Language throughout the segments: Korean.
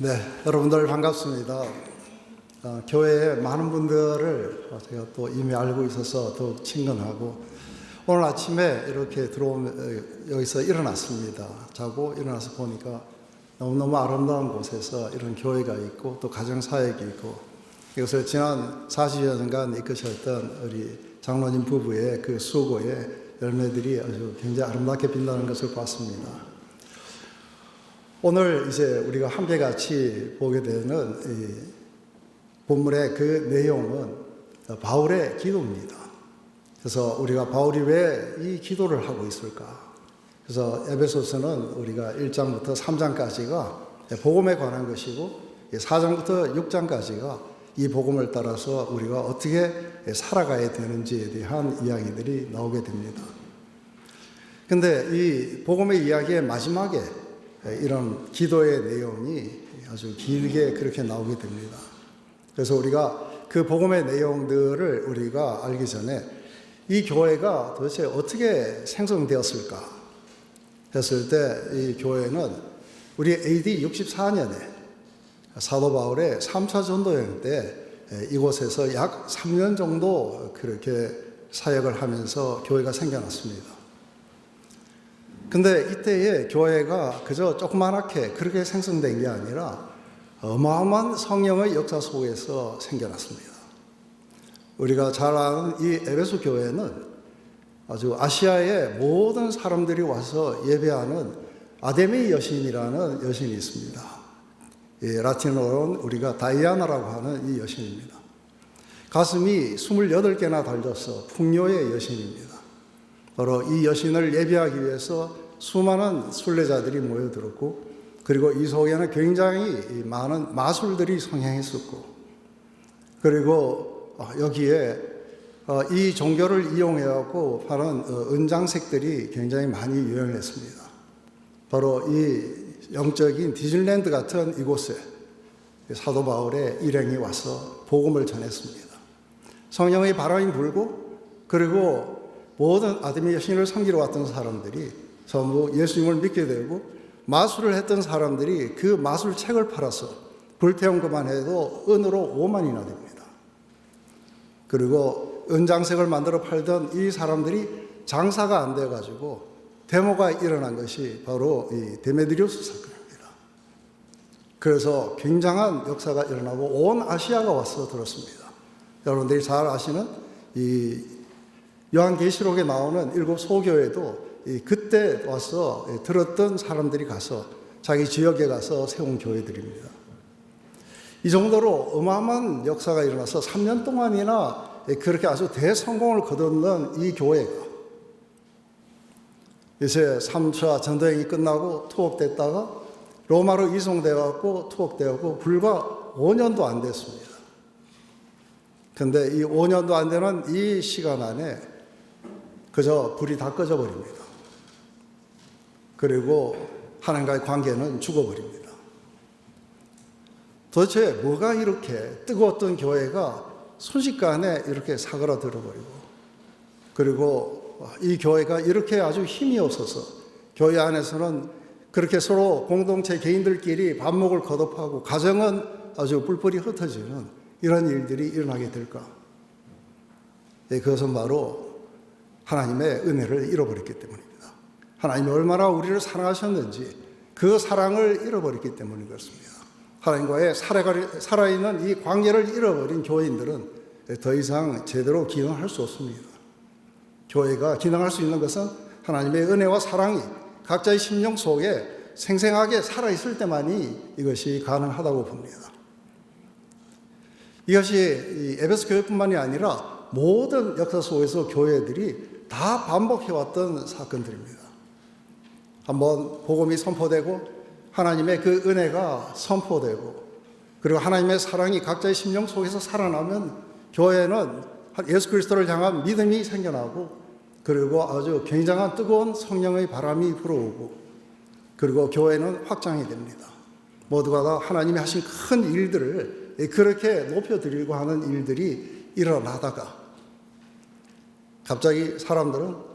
네, 여러분들 반갑습니다. 교회에 많은 분들을 제가 또 이미 알고 있어서 더욱 친근하고, 오늘 아침에 이렇게 여기서 일어났습니다. 자고 일어나서 보니까 너무너무 아름다운 곳에서 이런 교회가 있고 또 가정사역이 있고, 이것을 지난 40여 년간 이끄셨던 우리 장로님 부부의 그 수고의 열매들이 아주 굉장히 아름답게 빛나는 것을 봤습니다. 오늘 이제 우리가 함께 같이 보게 되는 이 본문의 그 내용은 바울의 기도입니다. 그래서 우리가 바울이 왜 이 기도를 하고 있을까? 그래서 에베소서는 우리가 1장부터 3장까지가 복음에 관한 것이고, 4장부터 6장까지가 이 복음을 따라서 우리가 어떻게 살아가야 되는지에 대한 이야기들이 나오게 됩니다. 근데 이 복음의 이야기의 마지막에 이런 기도의 내용이 아주 길게 그렇게 나오게 됩니다. 그래서 우리가 그 복음의 내용들을 우리가 알기 전에 이 교회가 도대체 어떻게 생성되었을까 했을 때, 이 교회는 우리 AD 64년에 사도 바울의 3차 전도여행 때 이곳에서 약 3년 정도 그렇게 사역을 하면서 교회가 생겨났습니다. 근데 이때의 교회가 그저 조그맣게 그렇게 생성된 게 아니라 어마어마한 성령의 역사 속에서 생겨났습니다. 우리가 잘 아는 이 에베소 교회는 아주 아시아의 모든 사람들이 와서 예배하는 아데미 여신이라는 여신이 있습니다. 라틴어로는 우리가 다이아나라고 하는 이 여신입니다. 가슴이 28개나 달려서 풍요의 여신입니다. 바로 이 여신을 예배하기 위해서 수많은 순례자들이 모여들었고, 그리고 이 속에는 굉장히 많은 마술들이 성행했었고, 그리고 여기에 이 종교를 이용해갖고 파는 은장색들이 굉장히 많이 유행을 했습니다. 바로 이 영적인 디즈니랜드 같은 이곳에 사도 바울의 일행이 와서 복음을 전했습니다. 성령의 바람이 불고, 그리고 모든 아데미 여신을 섬기러 왔던 사람들이 전부 예수님을 믿게 되고, 마술을 했던 사람들이 그 마술 책을 팔아서 불태운 것만 해도 은으로 5만이나 됩니다. 그리고 은장색을 만들어 팔던 이 사람들이 장사가 안 돼가지고 데모가 일어난 것이 바로 이 데메드리우스 사건입니다. 그래서 굉장한 역사가 일어나고 온 아시아가 와서 들었습니다. 여러분들이 잘 아시는 이 요한계시록에 나오는 7 소교회도 그때 와서 들었던 사람들이 가서 자기 지역에 가서 세운 교회들입니다. 이 정도로 어마어마한 역사가 일어나서 3년 동안이나 그렇게 아주 대성공을 거뒀는 이 교회가 이제 3차 전도행이 끝나고 투옥됐다가 로마로 이송되었고 투옥되었고 불과 5년도 안 됐습니다. 근데 이 5년도 안 되는 이 시간 안에 그저 불이 다 꺼져 버립니다. 그리고 하나님과의 관계는 죽어버립니다. 도대체 뭐가 이렇게 뜨거웠던 교회가 순식간에 이렇게 사그라들어버리고, 그리고 이 교회가 이렇게 아주 힘이 없어서 교회 안에서는 그렇게 서로 공동체 개인들끼리 반목을 거듭하고 가정은 아주 뿔뿔이 흩어지는 이런 일들이 일어나게 될까? 그것은 바로 하나님의 은혜를 잃어버렸기 때문입니다. 하나님이 얼마나 우리를 사랑하셨는지 그 사랑을 잃어버렸기 때문인 것입니다. 하나님과의 살아있는 이 관계를 잃어버린 교인들은 더 이상 제대로 기능할 수 없습니다. 교회가 기능할 수 있는 것은 하나님의 은혜와 사랑이 각자의 심령 속에 생생하게 살아있을 때만이 이것이 가능하다고 봅니다. 이것이 에베소 교회뿐만이 아니라 모든 역사 속에서 교회들이 다 반복해왔던 사건들입니다. 한번 복음이 선포되고 하나님의 그 은혜가 선포되고, 그리고 하나님의 사랑이 각자의 심령 속에서 살아나면 교회는 예수 그리스도를 향한 믿음이 생겨나고, 그리고 아주 굉장한 뜨거운 성령의 바람이 불어오고, 그리고 교회는 확장이 됩니다. 모두가 다 하나님이 하신 큰 일들을 그렇게 높여드리고 하는 일들이 일어나다가 갑자기 사람들은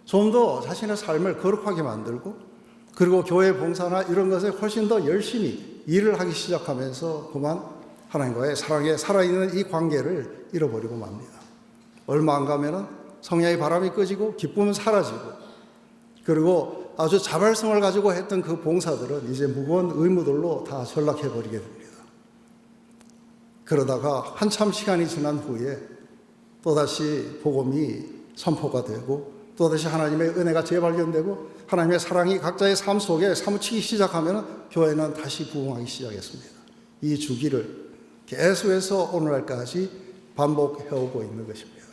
좀 더 자신의 삶을 거룩하게 만들고, 그리고 교회 봉사나 이런 것에 훨씬 더 열심히 일을 하기 시작하면서 그만 하나님과의 사랑에 살아있는 이 관계를 잃어버리고 맙니다. 얼마 안 가면은 성령의 바람이 꺼지고 기쁨은 사라지고, 그리고 아주 자발성을 가지고 했던 그 봉사들은 이제 무거운 의무들로 다 전락해버리게 됩니다. 그러다가 한참 시간이 지난 후에 또다시 복음이 선포가 되고, 또다시 하나님의 은혜가 재발견되고, 하나님의 사랑이 각자의 삶 속에 사무치기 시작하면 교회는 다시 부흥하기 시작했습니다. 이 주기를 계속해서 오늘날까지 반복해오고 있는 것입니다.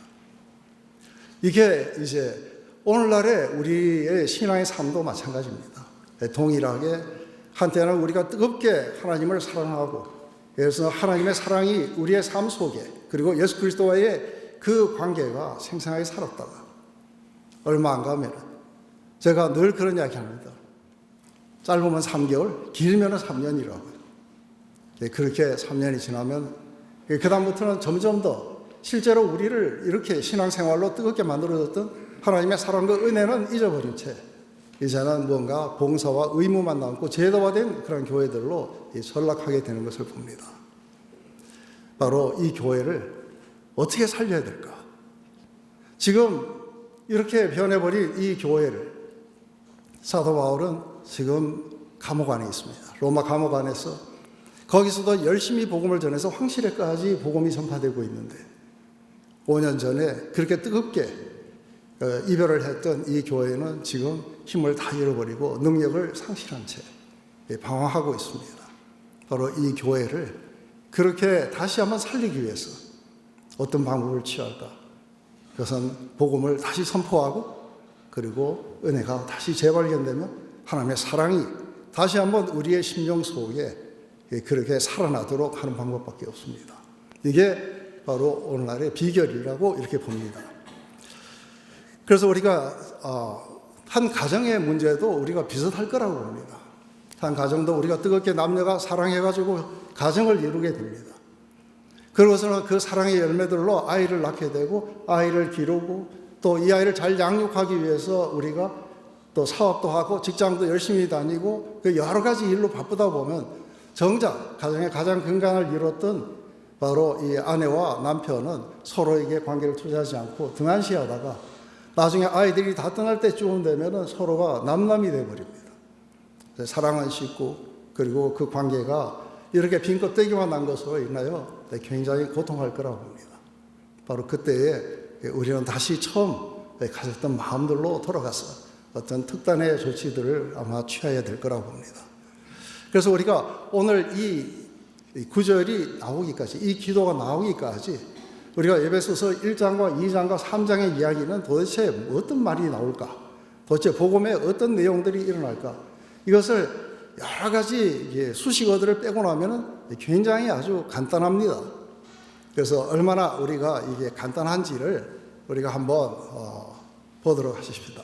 이게 이제 오늘날의 우리의 신앙의 삶도 마찬가지입니다. 동일하게 한때는 우리가 뜨겁게 하나님을 사랑하고, 그래서 하나님의 사랑이 우리의 삶 속에, 그리고 예수 그리스도와의 그 관계가 생생하게 살았다가 얼마 안 가면, 제가 늘 그런 이야기 합니다. 짧으면 3개월, 길면 3년이라고요. 그렇게 3년이 지나면 그 다음부터는 점점 더 실제로 우리를 이렇게 신앙생활로 뜨겁게 만들어줬던 하나님의 사랑과 은혜는 잊어버린 채 이제는 뭔가 봉사와 의무만 남고 제도화된 그런 교회들로 전락하게 되는 것을 봅니다. 바로 이 교회를 어떻게 살려야 될까? 지금 이렇게 변해버린 이 교회를 사도 바울은 지금 감옥 안에 있습니다. 로마 감옥 안에서 거기서도 열심히 복음을 전해서 황실에까지 복음이 전파되고 있는데, 5년 전에 그렇게 뜨겁게 이별을 했던 이 교회는 지금 힘을 다 잃어버리고 능력을 상실한 채 방황하고 있습니다. 바로 이 교회를 그렇게 다시 한번 살리기 위해서 어떤 방법을 취할까? 그것은 복음을 다시 선포하고, 그리고 은혜가 다시 재발견되면 하나님의 사랑이 다시 한번 우리의 심령 속에 그렇게 살아나도록 하는 방법밖에 없습니다. 이게 바로 오늘날의 비결이라고 이렇게 봅니다. 그래서 우리가 한 가정의 문제도 우리가 비슷할 거라고 봅니다. 한 가정도 우리가 뜨겁게 남녀가 사랑해가지고 가정을 이루게 됩니다. 그러고서는 그 사랑의 열매들로 아이를 낳게 되고, 아이를 기르고, 또 이 아이를 잘 양육하기 위해서 우리가 또 사업도 하고 직장도 열심히 다니고, 그 여러 가지 일로 바쁘다 보면 정작 가정의 가장 건강을 이뤘던 바로 이 아내와 남편은 서로에게 관계를 투자하지 않고 등한시하다가 나중에 아이들이 다 떠날 때쯤 되면 서로가 남남이 되어버립니다. 사랑은 식고, 그리고 그 관계가 이렇게 빈 껍데기만 난 것으로 인하여 굉장히 고통할 거라고 봅니다. 바로 그때에 우리는 다시 처음 가졌던 마음들로 돌아가서 어떤 특단의 조치들을 아마 취해야 될 거라고 봅니다. 그래서 우리가 오늘 이 구절이 나오기까지, 이 기도가 나오기까지 우리가 에베소서 1장과 2장과 3장의 이야기는 도대체 어떤 말이 나올까? 도대체 복음에 어떤 내용들이 일어날까? 이것을 여러 가지 수식어들을 빼고 나면 굉장히 아주 간단합니다. 그래서 얼마나 우리가 이게 간단한지를 우리가 한번 보도록 하십시다.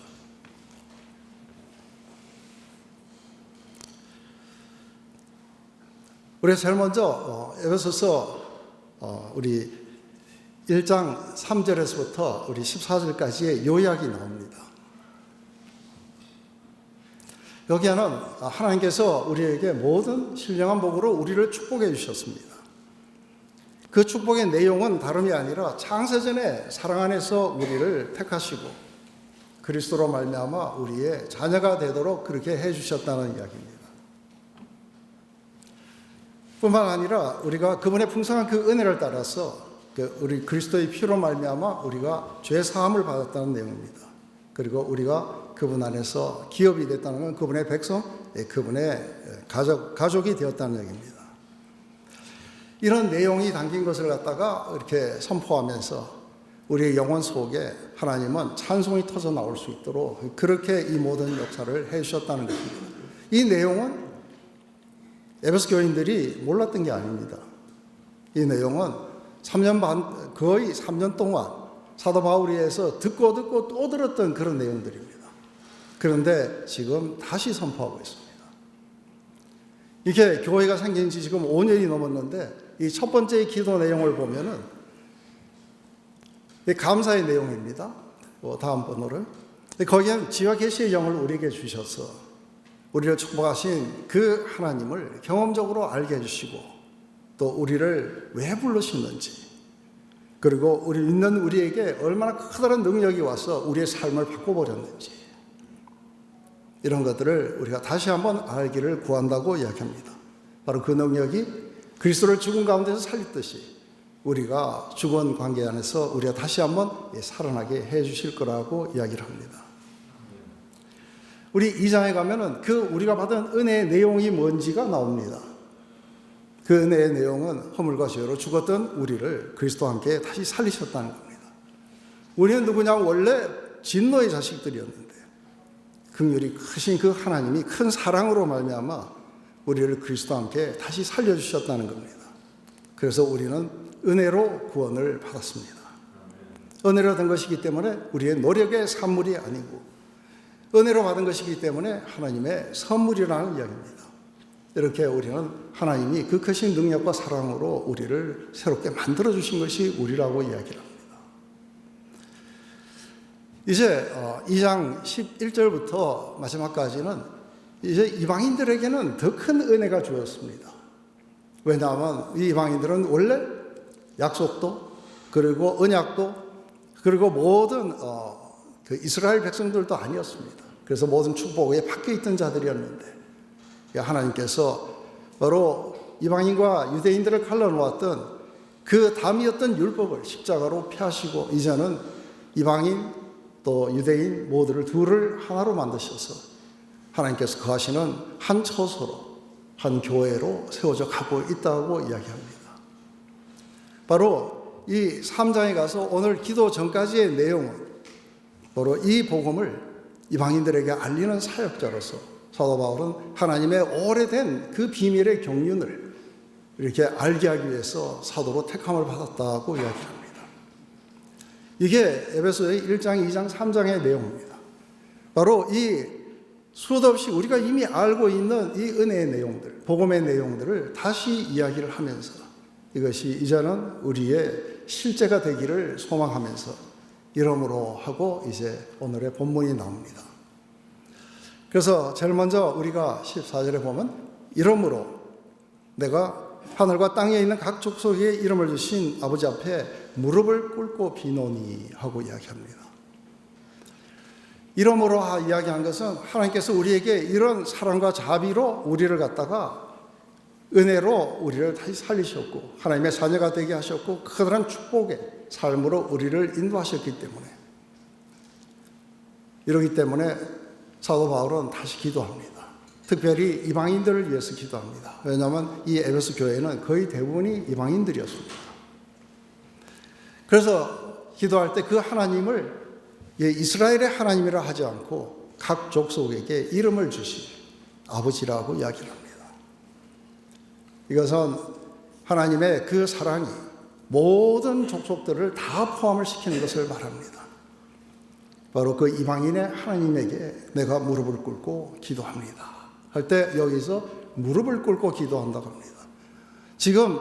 우리가 제일 먼저 에베소서 우리 1장 3절에서부터 우리 14절까지의 요약이 나옵니다. 여기에는 하나님께서 우리에게 모든 신령한 복으로 우리를 축복해 주셨습니다. 그 축복의 내용은 다름이 아니라 창세전에 사랑 안에서 우리를 택하시고 그리스도로 말미암아 우리의 자녀가 되도록 그렇게 해 주셨다는 이야기입니다. 뿐만 아니라 우리가 그분의 풍성한 그 은혜를 따라서 우리 그리스도의 피로 말미암아 우리가 죄 사함을 받았다는 내용입니다. 그리고 우리가 그분 안에서 기업이 됐다는 건 그분의 백성, 그분의 가족이 되었다는 얘기입니다. 이런 내용이 담긴 것을 갖다가 이렇게 선포하면서 우리의 영혼 속에 하나님은 찬송이 터져 나올 수 있도록 그렇게 이 모든 역사를 해주셨다는 것입니다. 이 내용은 에베소 교인들이 몰랐던 게 아닙니다. 이 내용은 3년 반, 거의 3년 동안 사도 바울이에서 듣고 또 들었던 그런 내용들입니다. 그런데 지금 다시 선포하고 있습니다. 이게 교회가 생긴 지 지금 5년이 넘었는데 이 첫 번째 기도 내용을 보면은 감사의 내용입니다. 다음 번호를. 거기엔 지와 계시의 영을 우리에게 주셔서 우리를 축복하신 그 하나님을 경험적으로 알게 해주시고 또 우리를 왜 부르시는지 그리고 우리 믿는 우리에게 얼마나 커다란 능력이 와서 우리의 삶을 바꿔버렸는지 이런 것들을 우리가 다시 한번 알기를 구한다고 이야기합니다. 바로 그 능력이 그리스도를 죽은 가운데서 살렸듯이 우리가 죽은 관계 안에서 우리가 다시 한번 살아나게 해 주실 거라고 이야기를 합니다. 우리 2장에 가면은 그 우리가 받은 은혜의 내용이 뭔지가 나옵니다. 그 은혜의 내용은 허물과 죄로 죽었던 우리를 그리스도와 함께 다시 살리셨다는 겁니다. 우리는 누구냐? 원래 진노의 자식들이었는데 긍휼이 크신 그 하나님이 큰 사랑으로 말미암아 우리를 그리스도와 함께 다시 살려주셨다는 겁니다. 그래서 우리는 은혜로 구원을 받았습니다. 은혜로 된 것이기 때문에 우리의 노력의 산물이 아니고 은혜로 받은 것이기 때문에 하나님의 선물이라는 이야기입니다. 이렇게 우리는 하나님이 그 크신 능력과 사랑으로 우리를 새롭게 만들어주신 것이 우리라고 이야기를 합니다. 이제 2장 11절부터 마지막까지는 이제 이방인들에게는 더 큰 은혜가 주었습니다. 왜냐하면 이 이방인들은 원래 약속도 그리고 언약도 그리고 모든 그 이스라엘 백성들도 아니었습니다. 그래서 모든 축복에 밖에 있던 자들이었는데 하나님께서 바로 이방인과 유대인들을 갈라놓았던 그 담이었던 율법을 십자가로 펴시고 이제는 이방인 또 유대인 모두를 둘을 하나로 만드셔서 하나님께서 거하시는 한 처소로 한 교회로 세워져 가고 있다고 이야기합니다. 바로 이 3장에 가서 오늘 기도 전까지의 내용은 바로 이 복음을 이방인들에게 알리는 사역자로서 사도 바울은 하나님의 오래된 그 비밀의 경륜을 이렇게 알게 하기 위해서 사도로 택함을 받았다고 이야기합니다. 이게 에베소의 1장, 2장, 3장의 내용입니다. 바로 이 수도 없이 우리가 이미 알고 있는 이 은혜의 내용들, 복음의 내용들을 다시 이야기를 하면서 이것이 이제는 우리의 실제가 되기를 소망하면서 이러므로 하고 이제 오늘의 본문이 나옵니다. 그래서 제일 먼저 우리가 14절에 보면 이러므로 내가 하늘과 땅에 있는 각 족속에 이름을 주신 아버지 앞에 무릎을 꿇고 비노니 하고 이야기합니다. 이러므로 이야기한 것은 하나님께서 우리에게 이런 사랑과 자비로 우리를 갖다가 은혜로 우리를 다시 살리셨고 하나님의 자녀가 되게 하셨고 커다란 축복의 삶으로 우리를 인도하셨기 때문에 이러기 때문에 사도 바울은 다시 기도합니다. 특별히 이방인들을 위해서 기도합니다. 왜냐하면 이 에베소 교회는 거의 대부분이 이방인들이었습니다. 그래서 기도할 때 그 하나님을 이스라엘의 하나님이라 하지 않고 각 족속에게 이름을 주신 아버지라고 이야기를 합니다. 이것은 하나님의 그 사랑이 모든 족속들을 다 포함을 시키는 것을 말합니다. 바로 그 이방인의 하나님에게 내가 무릎을 꿇고 기도합니다 할 때 여기서 무릎을 꿇고 기도한다고 합니다. 지금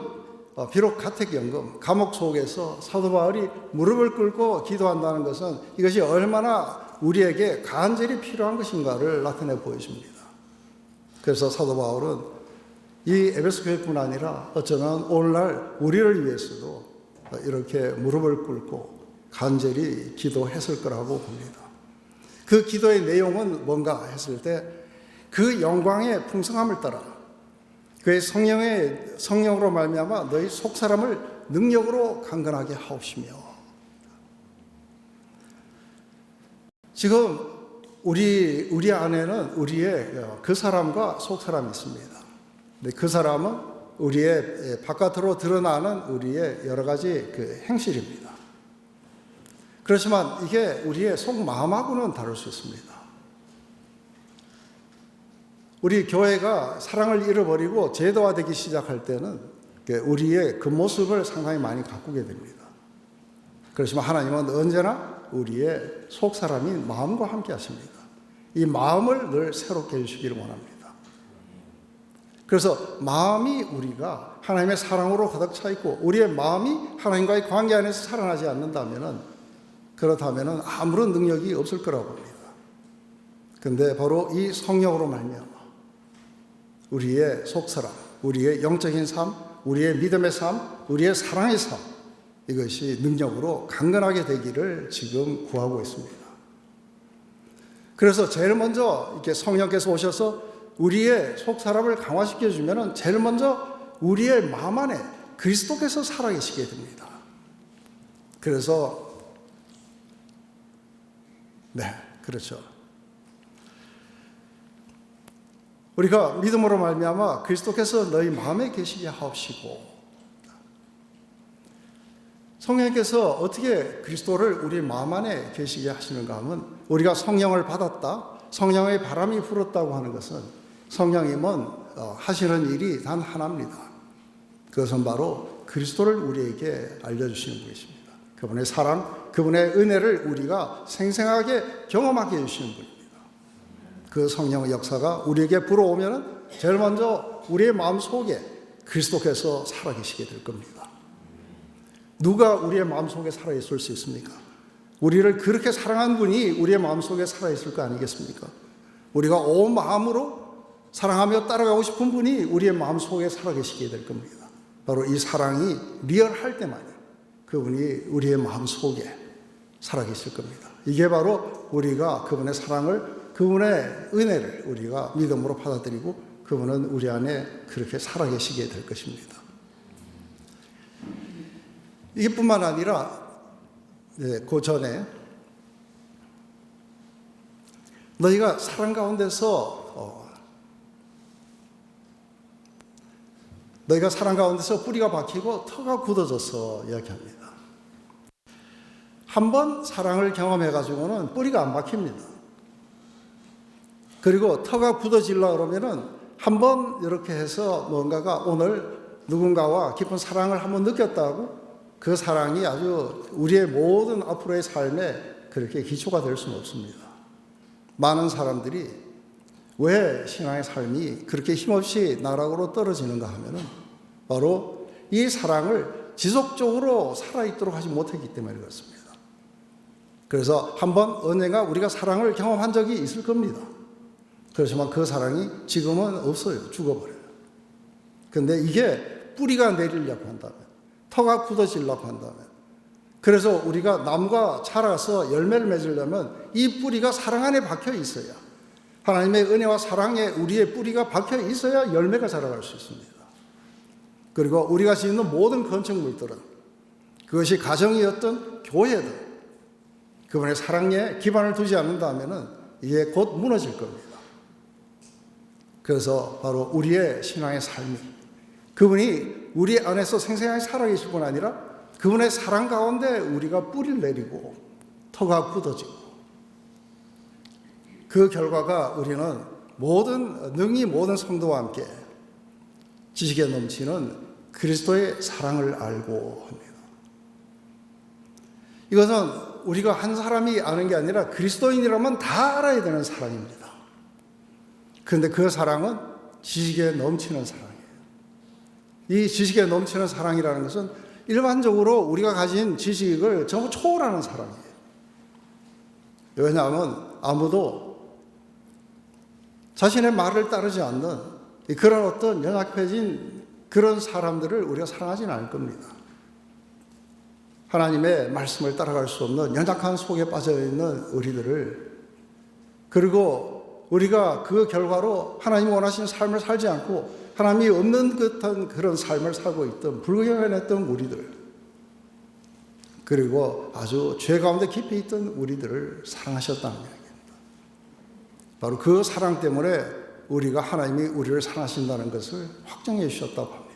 비록 가택연금, 감옥 속에서 사도 바울이 무릎을 꿇고 기도한다는 것은 이것이 얼마나 우리에게 간절히 필요한 것인가를 나타내 보여줍니다. 그래서 사도 바울은 이 에베소 교회뿐 아니라 어쩌면 오늘날 우리를 위해서도 이렇게 무릎을 꿇고 간절히 기도했을 거라고 봅니다. 그 기도의 내용은 뭔가 했을 때 그 영광의 풍성함을 따라 그의 성령으로 말미암아 너희 속사람을 능력으로 강건하게 하옵시며 지금 우리 안에는 우리의 그 사람과 속사람이 있습니다. 근데 그 사람은 우리의 바깥으로 드러나는 우리의 여러 가지 그 행실입니다. 그렇지만 이게 우리의 속마음하고는 다를 수 있습니다. 우리 교회가 사랑을 잃어버리고 제도화되기 시작할 때는 우리의 그 모습을 상당히 많이 가꾸게 됩니다. 그렇지만 하나님은 언제나 우리의 속사람인 마음과 함께 하십니다. 이 마음을 늘 새롭게 해주시기를 원합니다. 그래서 마음이 우리가 하나님의 사랑으로 가득 차 있고 우리의 마음이 하나님과의 관계 안에서 살아나지 그렇다면 아무런 능력이 없을 거라고 봅니다. 그런데 바로 이 성령으로 말미암아 우리의 속사람, 우리의 영적인 삶, 우리의 믿음의 삶, 우리의 사랑의 삶, 이것이 능력으로 강건하게 되기를 지금 구하고 있습니다. 그래서 제일 먼저 이렇게 성령께서 오셔서 우리의 속사람을 강화시켜 주면은 제일 먼저 우리의 마음 안에 그리스도께서 살아계시게 됩니다. 그래서 그렇죠. 우리가 믿음으로 말미암아 그리스도께서 너희 마음에 계시게 하옵시고, 성령께서 어떻게 그리스도를 우리 마음 안에 계시게 하시는가 하면, 우리가 성령을 받았다, 성령의 바람이 불었다고 하는 것은 성령님은 하시는 일이 단 하나입니다. 그것은 바로 그리스도를 우리에게 알려주시는 것입니다. 그분의 사랑, 그분의 은혜를 우리가 생생하게 경험하게 해주시는 분입니다. 그 성령의 역사가 우리에게 불어오면 제일 먼저 우리의 마음속에 그리스도께서 살아계시게 될 겁니다. 누가 우리의 마음속에 살아있을 수 있습니까? 우리를 그렇게 사랑한 분이 우리의 마음속에 살아있을 거 아니겠습니까? 우리가 온 마음으로 사랑하며 따라가고 싶은 분이 우리의 마음속에 살아계시게 될 겁니다. 바로 이 사랑이 리얼할 때만이 그분이 우리의 마음속에 살아계실 겁니다. 이게 바로 우리가 그분의 사랑을, 그분의 은혜를 우리가 믿음으로 받아들이고 그분은 우리 안에 그렇게 살아계시게 될 것입니다. 이뿐만 아니라 그 전에 너희가 사랑 가운데서 뿌리가 박히고 터가 굳어져서 이야기합니다. 한번 사랑을 경험해가지고는 뿌리가 안 박힙니다. 그리고 터가 굳어지려고 그러면은 한번 이렇게 해서 뭔가가 오늘 누군가와 깊은 사랑을 한번 느꼈다고 그 사랑이 아주 우리의 모든 앞으로의 삶에 그렇게 기초가 될 수는 없습니다. 많은 사람들이 왜 신앙의 삶이 그렇게 힘없이 나락으로 떨어지는가 하면은 바로 이 사랑을 지속적으로 살아있도록 하지 못했기 때문에 그렇습니다. 그래서 한번 언젠가 우리가 사랑을 경험한 적이 있을 겁니다. 그렇지만 그 사랑이 지금은 없어요. 죽어버려요. 근데 이게 뿌리가 내리려고 한다면, 터가 굳어지려고 한다면, 그래서 우리가 나무가 자라서 열매를 맺으려면 이 뿌리가 사랑 안에 박혀 있어야, 하나님의 은혜와 사랑에 우리의 뿌리가 박혀 있어야 열매가 자라갈 수 있습니다. 그리고 우리가 짓는 모든 건축물들은, 그것이 가정이었던 교회든 그분의 사랑에 기반을 두지 않는다면 이게 곧 무너질 겁니다. 그래서 바로 우리의 신앙의 삶이 그분이 우리 안에서 생생하게 살아계실 뿐 아니라 그분의 사랑 가운데 우리가 뿌리를 내리고 터가 굳어지고, 그 결과가 우리는 능히 모든 성도와 함께 지식에 넘치는 그리스도의 사랑을 알고 합니다. 이것은 우리가 한 사람이 아는 게 아니라 그리스도인이라면 다 알아야 되는 사랑입니다. 그런데 그 사랑은 지식에 넘치는 사랑이에요. 이 지식에 넘치는 사랑이라는 것은 일반적으로 우리가 가진 지식을 전부 초월하는 사랑이에요. 왜냐하면 아무도 자신의 말을 따르지 않는 그런 어떤 연약해진 그런 사람들을 우리가 사랑하지는 않을 겁니다. 하나님의 말씀을 따라갈 수 없는 연약한 속에 빠져있는 우리들을, 그리고 우리가 그 결과로 하나님이 원하시는 삶을 살지 않고 하나님이 없는 듯한 그런 삶을 살고 있던 불경연했던 우리들, 그리고 아주 죄 가운데 깊이 있던 우리들을 사랑하셨다는 이야기입니다. 바로 그 사랑 때문에 우리가 하나님이 우리를 사랑하신다는 것을 확정해 주셨다고 합니다.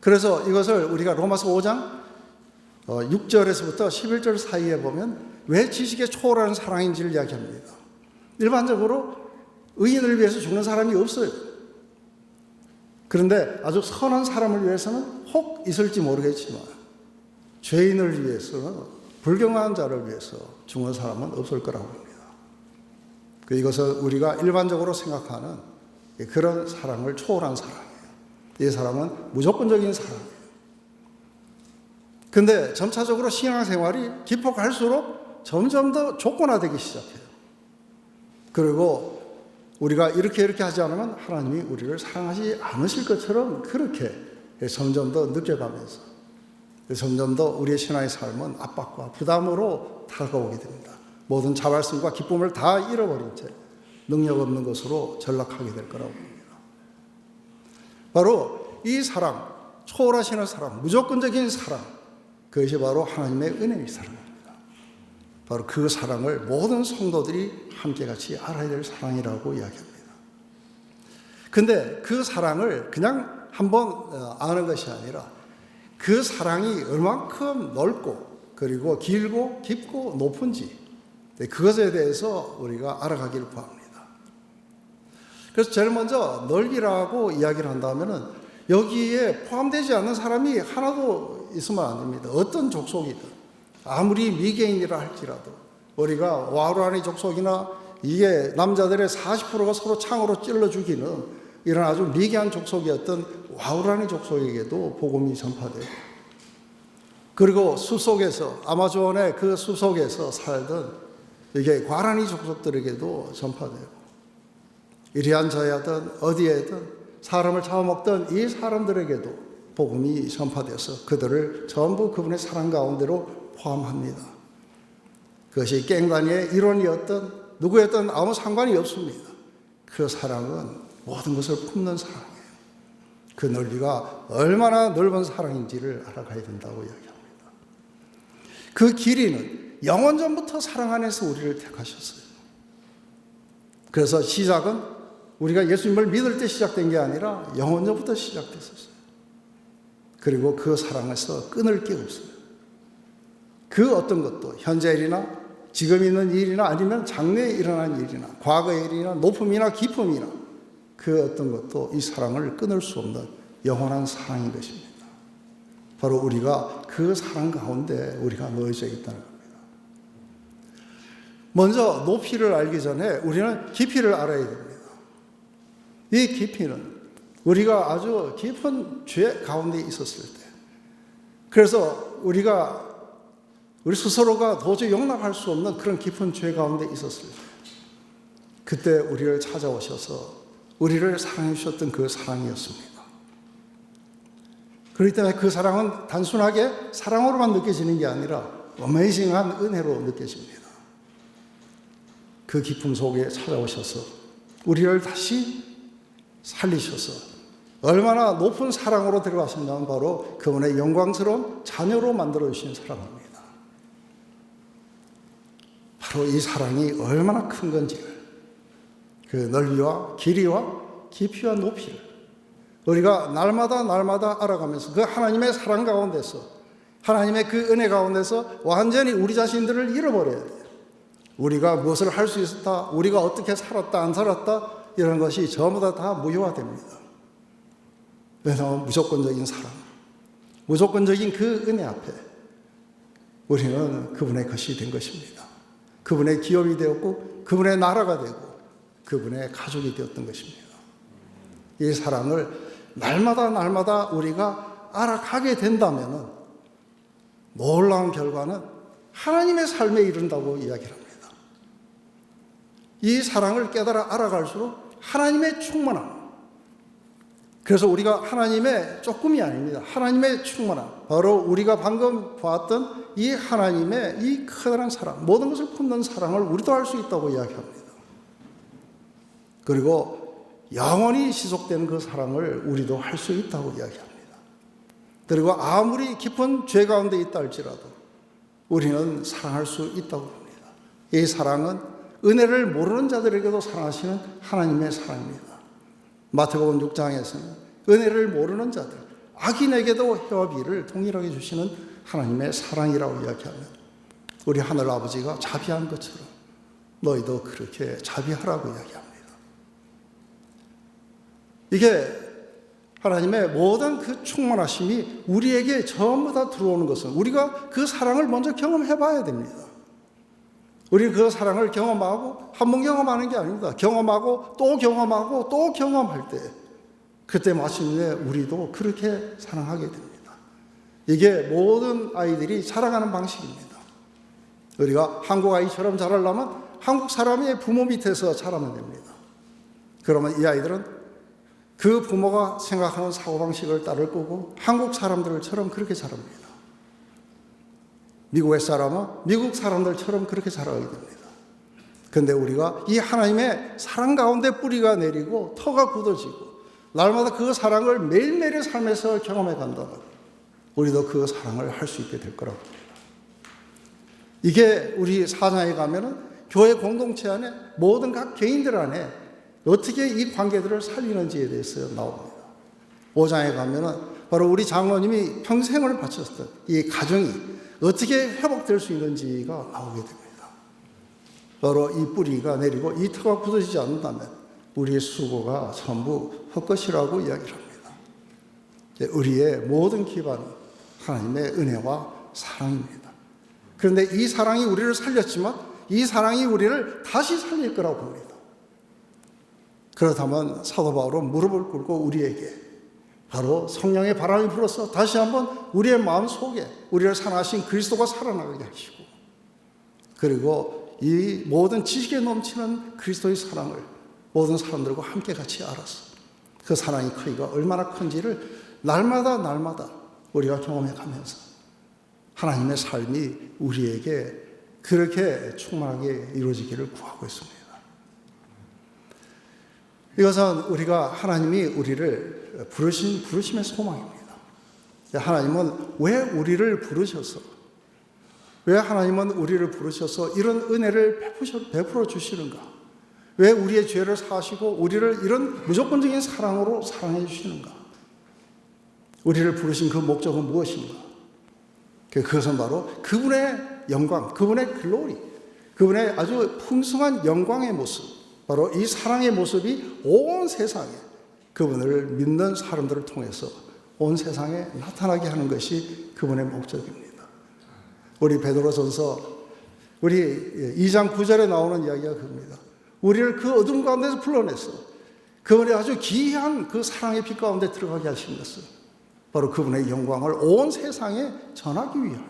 그래서 이것을 우리가 로마서 5장 6절에서부터 11절 사이에 보면 왜 지식에 초월하는 사랑인지를 이야기합니다. 일반적으로 의인을 위해서 죽는 사람이 없어요. 그런데 아주 선한 사람을 위해서는 혹 있을지 모르겠지만 죄인을 위해서는, 불경한 자를 위해서 죽는 사람은 없을 거라고 합니다. 이것은 우리가 일반적으로 생각하는 그런 사랑을 초월한 사랑이에요. 이 사랑은 무조건적인 사랑이에요. 근데 점차적으로 신앙생활이 깊어갈수록 점점 더 조건화되기 시작해요. 그리고 우리가 이렇게 하지 않으면 하나님이 우리를 사랑하지 않으실 것처럼 그렇게 점점 더 느껴가면서 점점 더 우리의 신앙의 삶은 압박과 부담으로 다가오게 됩니다. 모든 자발성과 기쁨을 다 잃어버린 채 능력 없는 것으로 전락하게 될 거라고 봅니다. 바로 이 사랑, 초월하시는 사랑, 무조건적인 사랑, 그것이 바로 하나님의 은혜의 사랑입니다. 바로 그 사랑을 모든 성도들이 함께 같이 알아야 될 사랑이라고 이야기합니다. 근데 그 사랑을 그냥 한번 아는 것이 아니라 그 사랑이 얼만큼 넓고 그리고 길고 깊고 높은지 그것에 대해서 우리가 알아가기를 구합니다. 그래서 제일 먼저 넓이라고 이야기를 한다면 여기에 포함되지 않는 사람이 하나도 있으면 안 됩니다. 어떤 족속이든 아무리 미개인이라 할지라도 우리가 와우라니 족속이나 이게 남자들의 40%가 서로 창으로 찔러 죽이는 이런 아주 미개한 족속이었던 와우라니 족속에게도 복음이 전파되고, 그리고 숲속에서 아마존의 그 숲속에서 살던 이게 과라니 족속들에게도 전파되고, 이리한 자야든 어디에든 사람을 잡아먹던 이 사람들에게도 복음이 전파되어서 그들을 전부 그분의 사랑 가운데로 포함합니다. 그것이 깽단이의 일원이었던 누구였든 아무 상관이 없습니다. 그 사랑은 모든 것을 품는 사랑이에요. 그 넓이가 얼마나 넓은 사랑인지를 알아가야 된다고 이야기합니다. 그 길이는 영원 전부터 사랑 안에서 우리를 택하셨어요. 그래서 시작은 우리가 예수님을 믿을 때 시작된 게 아니라 영원 전부터 시작됐었어요. 그리고 그 사랑에서 끊을 게 없어요. 그 어떤 것도 현재 일이나 지금 있는 일이나 아니면 장래에 일어난 일이나 과거의 일이나 높음이나 깊음이나 그 어떤 것도 이 사랑을 끊을 수 없는 영원한 사랑인 것입니다. 바로 우리가 그 사랑 가운데 우리가 놓여져 있다는 겁니다. 먼저 높이를 알기 전에 우리는 깊이를 알아야 됩니다. 이 깊이는 우리가 아주 깊은 죄 가운데 있었을 때, 그래서 우리 스스로가 도저히 용납할 수 없는 그런 깊은 죄 가운데 있었을 때, 그때 우리를 찾아오셔서 우리를 사랑해 주셨던 그 사랑이었습니다. 그렇기 때문에 그 사랑은 단순하게 사랑으로만 느껴지는 게 아니라 어메이징한 은혜로 느껴집니다. 그 기쁨 속에 찾아오셔서 우리를 다시 살리셔서 얼마나 높은 사랑으로 들어가셨냐면 바로 그분의 영광스러운 자녀로 만들어주신 사랑입니다. 바로 이 사랑이 얼마나 큰 건지를, 그 넓이와 길이와 깊이와 높이를 우리가 날마다 알아가면서 그 하나님의 사랑 가운데서, 하나님의 그 은혜 가운데서 완전히 우리 자신들을 잃어버려야 돼요. 우리가 무엇을 할 수 있었다, 우리가 어떻게 살았다 안 살았다 이런 것이 전부 다 무효화됩니다. 왜냐하면 무조건적인 사랑, 무조건적인 그 은혜 앞에 우리는 그분의 것이 된 것입니다. 그분의 기업이 되었고 그분의 나라가 되고 그분의 가족이 되었던 것입니다. 이 사랑을 날마다 우리가 알아가게 된다면 놀라운 결과는 하나님의 삶에 이른다고 이야기를 합니다. 이 사랑을 깨달아 알아갈수록 하나님의 충만함, 그래서 우리가 하나님의 조금이 아닙니다. 하나님의 충만함, 바로 우리가 방금 보았던 이 하나님의 이 커다란 사랑, 모든 것을 품는 사랑을 우리도 할 수 있다고 이야기합니다. 그리고 영원히 지속되는 그 사랑을 우리도 할 수 있다고 이야기합니다. 그리고 아무리 깊은 죄 가운데 있다 할지라도 우리는 사랑할 수 있다고 합니다. 이 사랑은 은혜를 모르는 자들에게도 사랑하시는 하나님의 사랑입니다. 마태복음 6장에서는 은혜를 모르는 자들, 악인에게도 협의를 동일하게 주시는 하나님의 사랑이라고 이야기하면 우리 하늘 아버지가 자비한 것처럼 너희도 그렇게 자비하라고 이야기합니다. 이게 하나님의 모든 그 충만하심이 우리에게 전부 다 들어오는 것은 우리가 그 사랑을 먼저 경험해 봐야 됩니다. 우리는 그 사랑을 경험하고 한 번 경험하는 게 아닙니다. 경험하고 또 경험하고 또 경험할 때 그때 마침내 우리도 그렇게 사랑하게 됩니다. 이게 모든 아이들이 자라가는 방식입니다. 우리가 한국 아이처럼 자라려면 한국 사람의 부모 밑에서 자라면 됩니다. 그러면 이 아이들은 그 부모가 생각하는 사고방식을 따를 거고 한국 사람들처럼 그렇게 자랍니다. 미국의 사람은 미국 사람들처럼 그렇게 자라게 됩니다. 그런데 우리가 이 하나님의 사랑 가운데 뿌리가 내리고 터가 굳어지고 날마다 그 사랑을 매일매일의 삶에서 경험해 간다면 우리도 그 사랑을 할 수 있게 될 거라고 합니다. 이게 우리 사장에 가면은 교회 공동체 안에 모든 각 개인들 안에 어떻게 이 관계들을 살리는지에 대해서 나옵니다. 5장에 가면은 바로 우리 장로님이 평생을 바쳤던 이 가정이 어떻게 회복될 수 있는지가 나오게 됩니다. 바로 이 뿌리가 내리고 이 터가 굳어지지 않는다면 우리의 수고가 전부 헛것이라고 이야기를 합니다. 우리의 모든 기반은 하나님의 은혜와 사랑입니다. 그런데 이 사랑이 우리를 살렸지만 이 사랑이 우리를 다시 살릴 거라고 봅니다. 그렇다면 사도 바울은 무릎을 꿇고 우리에게 바로 성령의 바람이 불어서 다시 한번 우리의 마음 속에 우리를 사랑하신 그리스도가 살아나게 하시고 그리고 이 모든 지식에 넘치는 그리스도의 사랑을 모든 사람들과 함께 같이 알아서 그 사랑의 크기가 얼마나 큰지를 날마다 우리가 경험해 가면서 하나님의 삶이 우리에게 그렇게 충만하게 이루어지기를 구하고 있습니다. 이것은 우리가 하나님이 우리를 부르신 부르심의 소망입니다. 하나님은 왜 우리를 부르셔서 왜 하나님은 우리를 부르셔서 이런 은혜를 베풀어 주시는가? 왜 우리의 죄를 사하시고 우리를 이런 무조건적인 사랑으로 사랑해 주시는가? 우리를 부르신 그 목적은 무엇인가? 그것은 바로 그분의 영광, 그분의 글로리, 그분의 아주 풍성한 영광의 모습, 바로 이 사랑의 모습이 온 세상에 그분을 믿는 사람들을 통해서 온 세상에 나타나게 하는 것이 그분의 목적입니다. 우리 베드로전서 우리 2장 9절에 나오는 이야기가 그겁니다. 우리를 그 어둠 가운데서 불러내서 그분의 아주 기이한 그 사랑의 빛 가운데 들어가게 하신 것은 바로 그분의 영광을 온 세상에 전하기 위함이에요.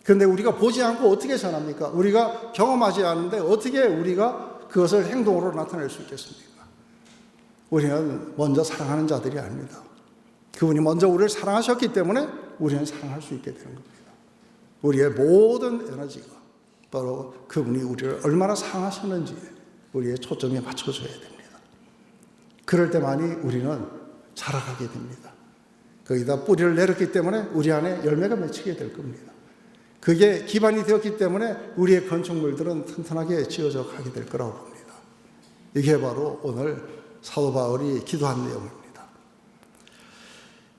그런데 우리가 보지 않고 어떻게 전합니까? 우리가 경험하지 않는데 어떻게 우리가 그것을 행동으로 나타낼 수 있겠습니까? 우리는 먼저 사랑하는 자들이 아닙니다. 그분이 먼저 우리를 사랑하셨기 때문에 우리는 사랑할 수 있게 되는 겁니다. 우리의 모든 에너지가 바로 그분이 우리를 얼마나 사랑하셨는지에 우리의 초점이 맞춰져야 됩니다. 그럴 때만이 우리는 자라가게 됩니다. 거기다 뿌리를 내렸기 때문에 우리 안에 열매가 맺히게 될 겁니다. 그게 기반이 되었기 때문에 우리의 건축물들은 튼튼하게 지어져 가게 될 거라고 봅니다. 이게 바로 오늘 사도 바울이 기도한 내용입니다.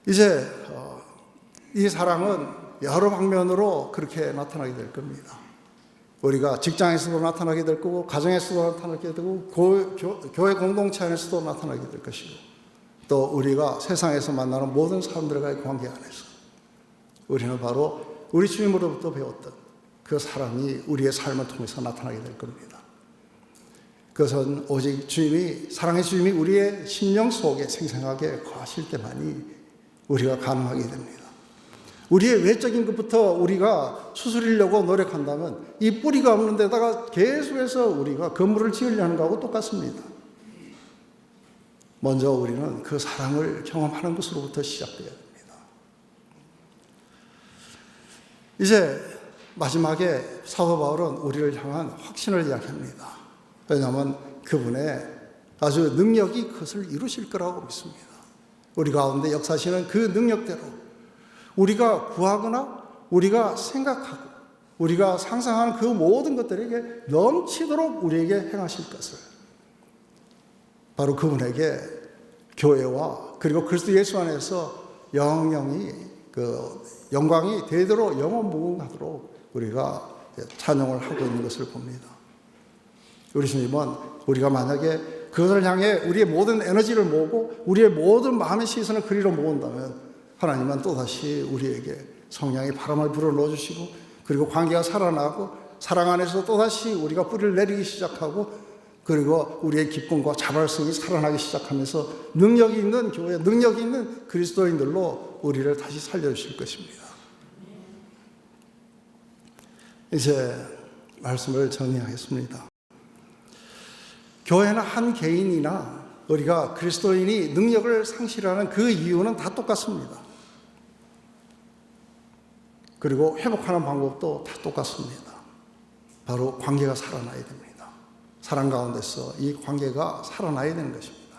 이제 이 사랑은 여러 방면으로 그렇게 나타나게 될 겁니다. 우리가 직장에서도 나타나게 될 거고 가정에서도 나타나게 되고 교회 공동체 안에서도 나타나게 될 것이고 또 우리가 세상에서 만나는 모든 사람들과의 관계 안에서 우리는 바로 우리 주님으로부터 배웠던 그 사랑이 우리의 삶을 통해서 나타나게 될 겁니다. 그것은 오직 사랑의 주님이 우리의 심령 속에 생생하게 거하실 때만이 우리가 가능하게 됩니다. 우리의 외적인 것부터 우리가 추스리려고 노력한다면 이 뿌리가 없는 데다가 계속해서 우리가 건물을 지으려는 거하고 똑같습니다. 먼저 우리는 그 사랑을 경험하는 것으로부터 시작돼야 됩니다. 이제 마지막에 사도 바울은 우리를 향한 확신을 이야기합니다. 왜냐하면 그분의 아주 능력이 그것을 이루실 거라고 믿습니다. 우리 가운데 역사하시는 그 능력대로 우리가 구하거나 우리가 생각하고 우리가 상상하는 그 모든 것들에게 넘치도록 우리에게 행하실 것을 바로 그분에게 교회와 그리고 그리스도 예수 안에서 영광이 대대로 영원무궁하도록 우리가 찬양을 하고 있는 것을 봅니다. 우리 주님은 우리가 만약에 그것을 향해 우리의 모든 에너지를 모으고 우리의 모든 마음의 시선을 그리로 모은다면 하나님은 또다시 우리에게 성령의 바람을 불어넣어 주시고 그리고 관계가 살아나고 사랑 안에서 또다시 우리가 뿌리를 내리기 시작하고 그리고 우리의 기쁨과 자발성이 살아나기 시작하면서 능력이 있는 교회, 능력이 있는 그리스도인들로 우리를 다시 살려주실 것입니다. 이제 말씀을 정리하겠습니다. 교회나 한 개인이나 우리가 그리스도인이 능력을 상실하는 그 이유는 다 똑같습니다. 그리고 회복하는 방법도 다 똑같습니다. 바로 관계가 살아나야 됩니다. 사랑 가운데서 이 관계가 살아나야 되는 것입니다.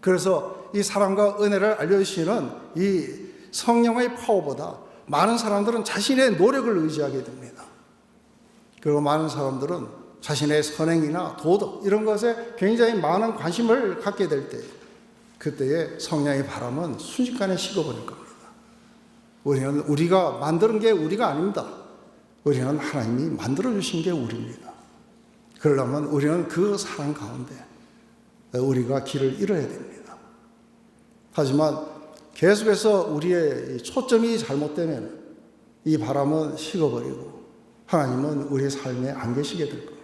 그래서 이 사랑과 은혜를 알려주시는 이 성령의 파워보다 많은 사람들은 자신의 노력을 의지하게 됩니다. 그리고 많은 사람들은 자신의 선행이나 도덕 이런 것에 굉장히 많은 관심을 갖게 될 때, 그때의 성령의 바람은 순식간에 식어버릴 겁니다. 우리는 우리가 만드는 게 우리가 아닙니다. 우리는 하나님이 만들어주신 게 우리입니다. 그러려면 우리는 그 사랑 가운데 우리가 길을 잃어야 됩니다. 하지만 계속해서 우리의 초점이 잘못되면 이 바람은 식어버리고 하나님은 우리의 삶에 안 계시게 될 겁니다.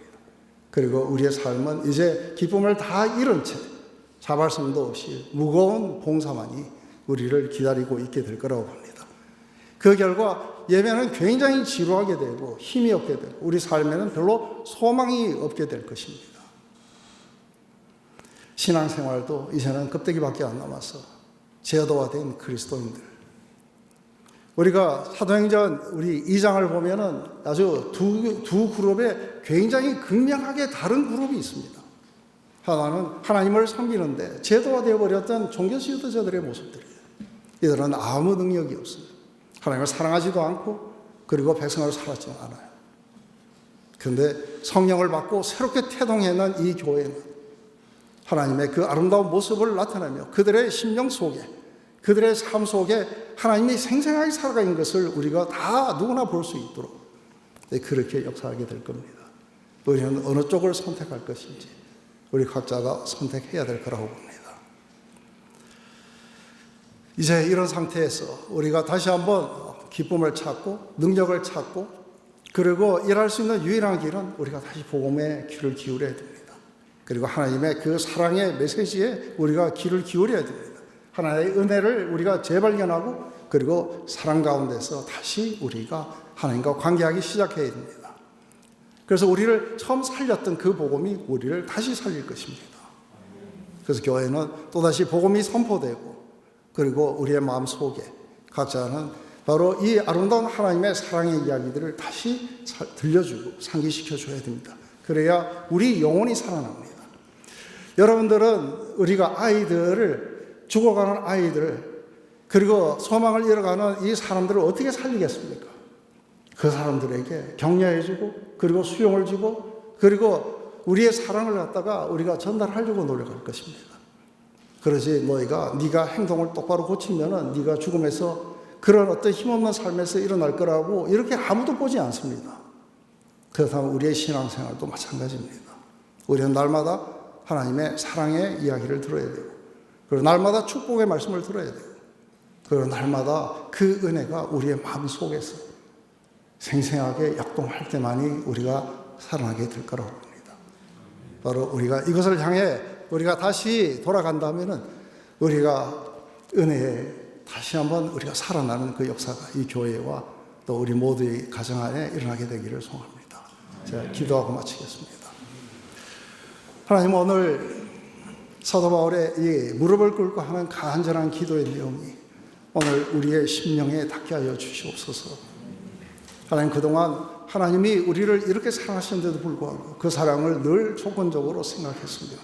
그리고 우리의 삶은 이제 기쁨을 다 잃은 채 자발성도 없이 무거운 봉사만이 우리를 기다리고 있게 될 거라고 봅니다. 그 결과 예배는 굉장히 지루하게 되고 힘이 없게 되고 우리 삶에는 별로 소망이 없게 될 것입니다. 신앙생활도 이제는 껍데기밖에 안 남아서 제도화된 그리스도인들, 우리가 사도행전 우리 2장을 보면은 아주 두 그룹에 굉장히 극명하게 다른 그룹이 있습니다. 하나는 하나님을 섬기는데 제도화되어 버렸던 종교 지도자들의 모습들이에요. 이들은 아무 능력이 없어요. 하나님을 사랑하지도 않고 그리고 백성으로 살았지 않아요. 그런데 성령을 받고 새롭게 태동해낸 이 교회는 하나님의 그 아름다운 모습을 나타내며 그들의 심령 속에, 그들의 삶 속에 하나님이 생생하게 살아가는 것을 우리가 다 누구나 볼 수 있도록 그렇게 역사하게 될 겁니다. 우리는 어느 쪽을 선택할 것인지 우리 각자가 선택해야 될 거라고 봅니다. 이제 이런 상태에서 우리가 다시 한번 기쁨을 찾고 능력을 찾고 그리고 일할 수 있는 유일한 길은 우리가 다시 복음에 귀를 기울여야 됩니다. 그리고 하나님의 그 사랑의 메시지에 우리가 귀를 기울여야 됩니다. 하나님의 은혜를 우리가 재발견하고 그리고 사랑 가운데서 다시 우리가 하나님과 관계하기 시작해야 됩니다. 그래서 우리를 처음 살렸던 그 복음이 우리를 다시 살릴 것입니다. 그래서 교회는 또다시 복음이 선포되고 그리고 우리의 마음 속에 각자는 바로 이 아름다운 하나님의 사랑의 이야기들을 다시 들려주고 상기시켜줘야 됩니다. 그래야 우리 영혼이 살아납니다. 여러분들은 우리가 아이들을, 죽어가는 아이들, 그리고 소망을 잃어가는 이 사람들을 어떻게 살리겠습니까? 그 사람들에게 격려해주고 그리고 수용을 주고 그리고 우리의 사랑을 갖다가 우리가 전달하려고 노력할 것입니다. 그러지 너희가 네가 행동을 똑바로 고치면은 네가 죽음에서 그런 어떤 힘없는 삶에서 일어날 거라고 이렇게 아무도 보지 않습니다. 그렇다면 우리의 신앙생활도 마찬가지입니다. 우리는 날마다 하나님의 사랑의 이야기를 들어야 되고 그리고 날마다 축복의 말씀을 들어야 되고 그리고 날마다 그 은혜가 우리의 마음속에서 생생하게 역동할 때만이 우리가 살아나게 될 거라고 합니다. 바로 우리가 이것을 향해 우리가 다시 돌아간다면은 우리가 은혜에 다시 한번 우리가 살아나는 그 역사가 이 교회와 또 우리 모두의 가정 안에 일어나게 되기를 소원합니다. 제가 기도하고 마치겠습니다. 하나님, 오늘 사도 바울의 이 무릎을 꿇고 하는 간절한 기도의 내용이 오늘 우리의 심령에 닿게 하여 주시옵소서. 하나님, 그동안 하나님이 우리를 이렇게 사랑하시는데도 불구하고 그 사랑을 늘 조건적으로 생각했습니다.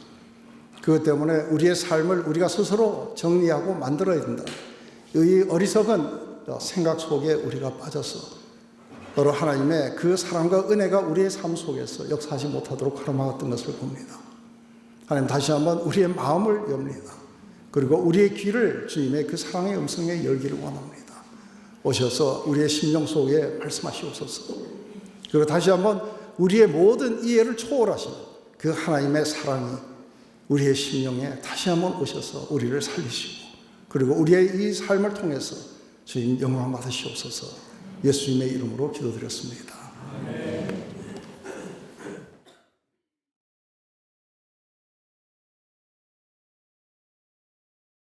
그것 때문에 우리의 삶을 우리가 스스로 정리하고 만들어야 된다. 이 어리석은 생각 속에 우리가 빠져서 바로 하나님의 그 사랑과 은혜가 우리의 삶 속에서 역사하지 못하도록 가로막았던 것을 봅니다. 하나님, 다시 한번 우리의 마음을 엽니다. 그리고 우리의 귀를 주님의 그 사랑의 음성에 열기를 원합니다. 오셔서 우리의 심령 속에 말씀하시옵소서. 그리고 다시 한번 우리의 모든 이해를 초월하시는 그 하나님의 사랑이 우리의 심령에 다시 한번 오셔서 우리를 살리시고 그리고 우리의 이 삶을 통해서 주님 영광 받으시옵소서. 예수님의 이름으로 기도드렸습니다.